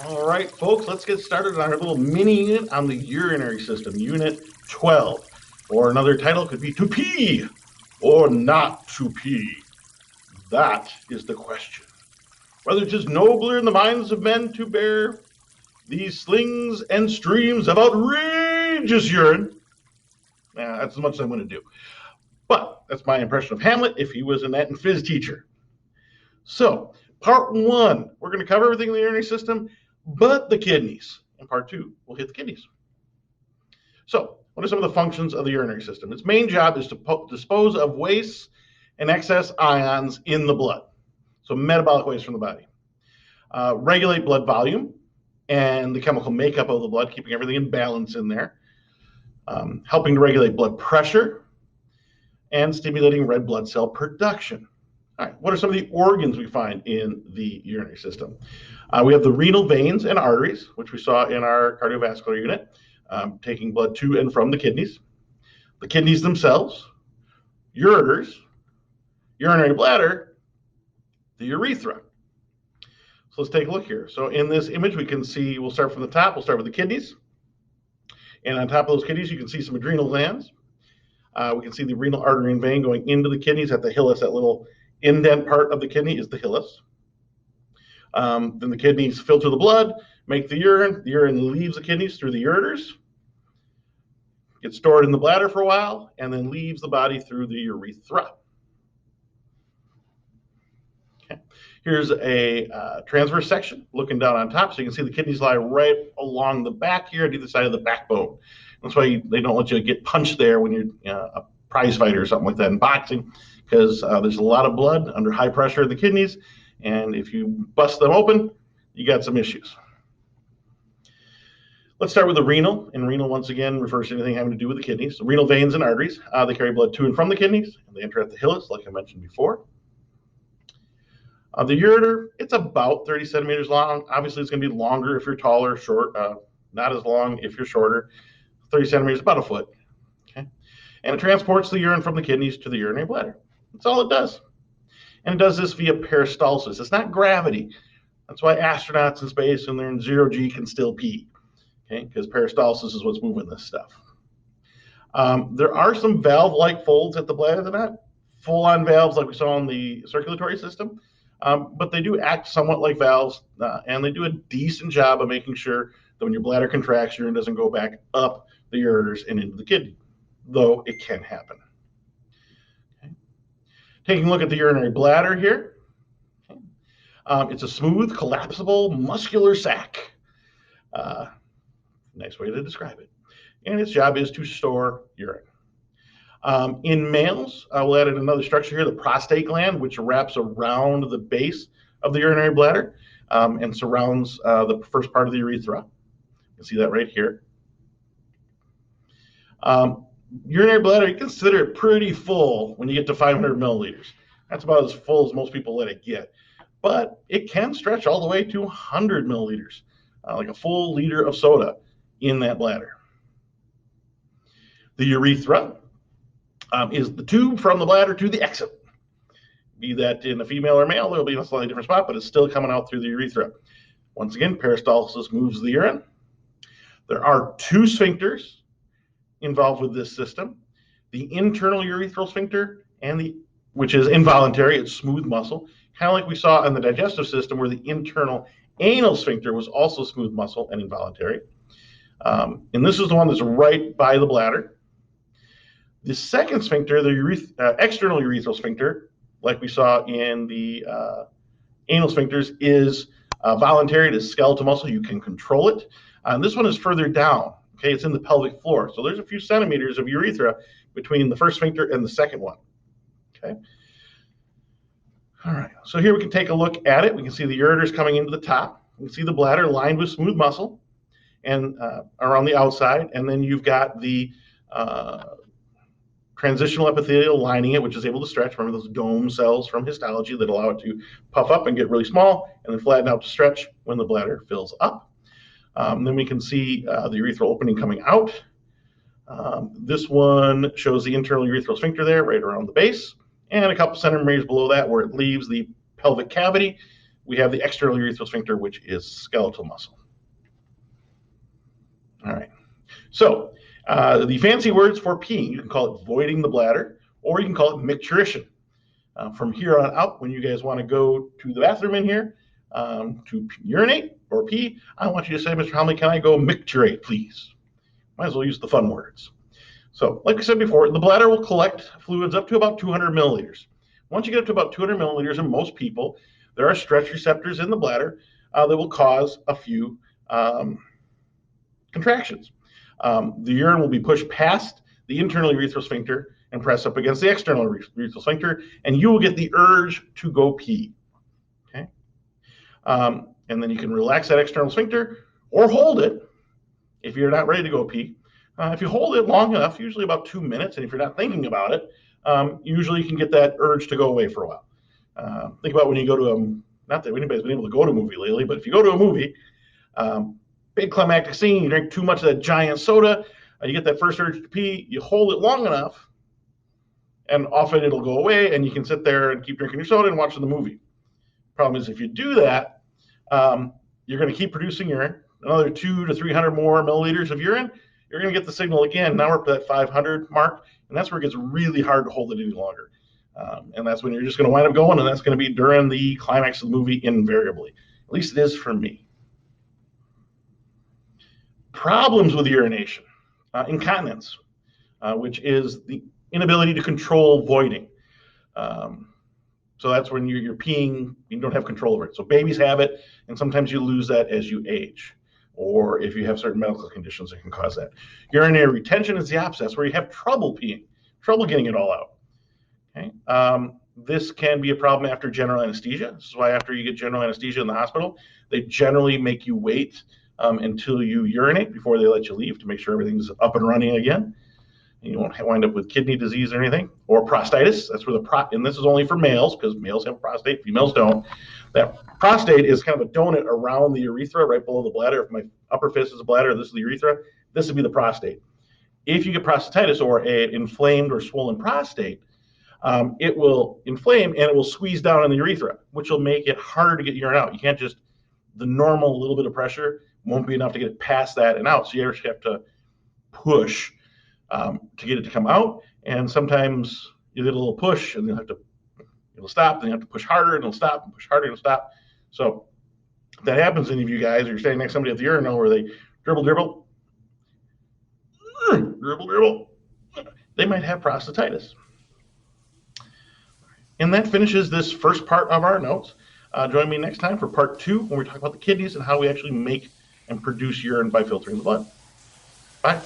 All right, folks, let's get started on our little mini unit on the urinary system, Unit 12. Or another title could be to pee or not to pee. That is the question. Whether 'tis nobler in the minds of men to bear these slings and streams of outrageous urine. That's as much as I'm going to do. But that's my impression of Hamlet if he was an Anatomy and Phys teacher. So, part one, we're going to cover everything in the urinary system but the kidneys. In part two, we'll hit the kidneys. So, what are some of the functions of the urinary system? Its main job is to dispose of waste and excess ions in the blood. So, metabolic waste from the body. Regulate blood volume and the chemical makeup of the blood, keeping everything in balance in there. Helping to regulate blood pressure and stimulating red blood cell production. All right, what are some of the organs we find in the urinary system? We have the renal veins and arteries, which we saw in our cardiovascular unit, taking blood to and from the kidneys. The kidneys themselves, ureters, urinary bladder, the urethra. So let's take a look here. So in this image, we can see, we'll start from the top, we'll start with the kidneys. And on top of those kidneys, you can see some adrenal glands. We can see the renal artery and vein going into the kidneys at the hilus. That little indent part of the kidney is the hilus. Then the kidneys filter the blood, make the urine. The urine leaves the kidneys through the ureters, gets stored in the bladder for a while, and then leaves the body through the urethra. Okay. Here's a transverse section looking down on top, so you can see the kidneys lie right along the back here at either side of the backbone. That's why they don't let you get punched there when you're a prize fighter or something like that in boxing, because there's a lot of blood under high pressure in the kidneys, and if you bust them open, you got some issues. Let's start with the renal, and renal once again refers to anything having to do with the kidneys. The renal veins and arteries, they carry blood to and from the kidneys, and they enter at the hilus, like I mentioned before. The ureter, it's about 30 centimeters long. Obviously, it's going to be longer if you're taller, short, not as long if you're shorter. 30 centimeters, about a foot. Okay? And it transports the urine from the kidneys to the urinary bladder. That's all it does. And it does this via peristalsis. It's not gravity. That's why astronauts in space, when they're in 0G, can still pee. Okay? Because peristalsis is what's moving this stuff. There are some valve-like folds at the bladder. They're not full-on valves like we saw in the circulatory system. But they do act somewhat like valves, and they do a decent job of making sure that when your bladder contracts, urine doesn't go back up the ureters and into the kidney, though it can happen. Okay. Taking a look at the urinary bladder here. Okay. It's a smooth, collapsible, muscular sac. Nice way to describe it. And its job is to store urine. In males, we'll add in another structure here, the prostate gland, which wraps around the base of the urinary bladder and surrounds the first part of the urethra. You can see that right here. Urinary bladder, you consider it pretty full when you get to 500 milliliters. That's about as full as most people let it get. But it can stretch all the way to 100 milliliters, like a full liter of soda in that bladder. The urethra is the tube from the bladder to the exit. Be that in a female or male, it'll be in a slightly different spot, but it's still coming out through the urethra. Once again, peristalsis moves the urine. There are two sphincters involved with this system. The internal urethral sphincter, which is involuntary, it's smooth muscle, kind of like we saw in the digestive system where the internal anal sphincter was also smooth muscle and involuntary. And this is the one that's right by the bladder. The second sphincter, the external urethral sphincter, like we saw in the anal sphincters, is voluntary. It is skeletal muscle. You can control it. And this one is further down. Okay, it's in the pelvic floor. So there's a few centimeters of urethra between the first sphincter and the second one. Okay. All right. So here we can take a look at it. We can see the ureters coming into the top. We can see the bladder lined with smooth muscle and around the outside. And then you've got the transitional epithelial lining it, which is able to stretch. Remember those dome cells from histology that allow it to puff up and get really small and then flatten out to stretch when the bladder fills up. Then we can see the urethral opening coming out. This one shows the internal urethral sphincter there, right around the base, and a couple centimeters below that where it leaves the pelvic cavity we have the external urethral sphincter, which is skeletal muscle. All right. So the fancy words for peeing, you can call it voiding the bladder, or you can call it micturition. From here on out, when you guys want to go to the bathroom in here to urinate or pee, I want you to say, Mr. Hamele, can I go micturate, please? Might as well use the fun words. So, like I said before, the bladder will collect fluids up to about 200 milliliters. Once you get up to about 200 milliliters in most people, there are stretch receptors in the bladder that will cause a few contractions. The urine will be pushed past the internal urethral sphincter and press up against the external urethral sphincter, and you will get the urge to go pee. Okay, and then you can relax that external sphincter or hold it if you're not ready to go pee. If you hold it long enough, usually about 2 minutes, and if you're not thinking about it, usually you can get that urge to go away for a while. Think about when you go to not that anybody's been able to go to a movie lately, but if you go to a movie, big climactic scene, you drink too much of that giant soda, you get that first urge to pee, you hold it long enough, and often it'll go away, and you can sit there and keep drinking your soda and watching the movie. Problem is, if you do that, you're going to keep producing urine, another 200 to 300 more milliliters of urine. You're going to get the signal again. Now we're up to that 500 mark, and that's where it gets really hard to hold it any longer. And that's when you're just going to wind up going, and that's going to be during the climax of the movie invariably. At least it is for me. Problems with urination. Incontinence, which is the inability to control voiding. So that's when you're peeing, you don't have control over it. So babies have it, and sometimes you lose that as you age, or if you have certain medical conditions that can cause that. Urinary retention is the opposite. That's where you have trouble peeing, trouble getting it all out. Okay. This can be a problem after general anesthesia. This is why after you get general anesthesia in the hospital, they generally make you wait until you urinate before they let you leave to make sure everything's up and running again. And you won't wind up with kidney disease or anything, or prostatitis. That's where and this is only for males because males have a prostate, females don't. That prostate is kind of a donut around the urethra, right below the bladder. If my upper fist is a bladder, this is the urethra. This would be the prostate. If you get prostatitis or an inflamed or swollen prostate, it will inflame and it will squeeze down on the urethra, which will make it harder to get urine out. You can't just, the normal little bit of pressure won't be enough to get it past that and out. So you actually have to push to get it to come out. And sometimes you get a little push and it'll stop, then you have to push harder and it'll stop, and push harder and it'll stop. So if that happens to any of you guys, or you're standing next to somebody at the urinal where they dribble, they might have prostatitis. And that finishes this first part of our notes. Join me next time for part 2 when we talk about the kidneys and how we actually make and produce urine by filtering the blood. Bye.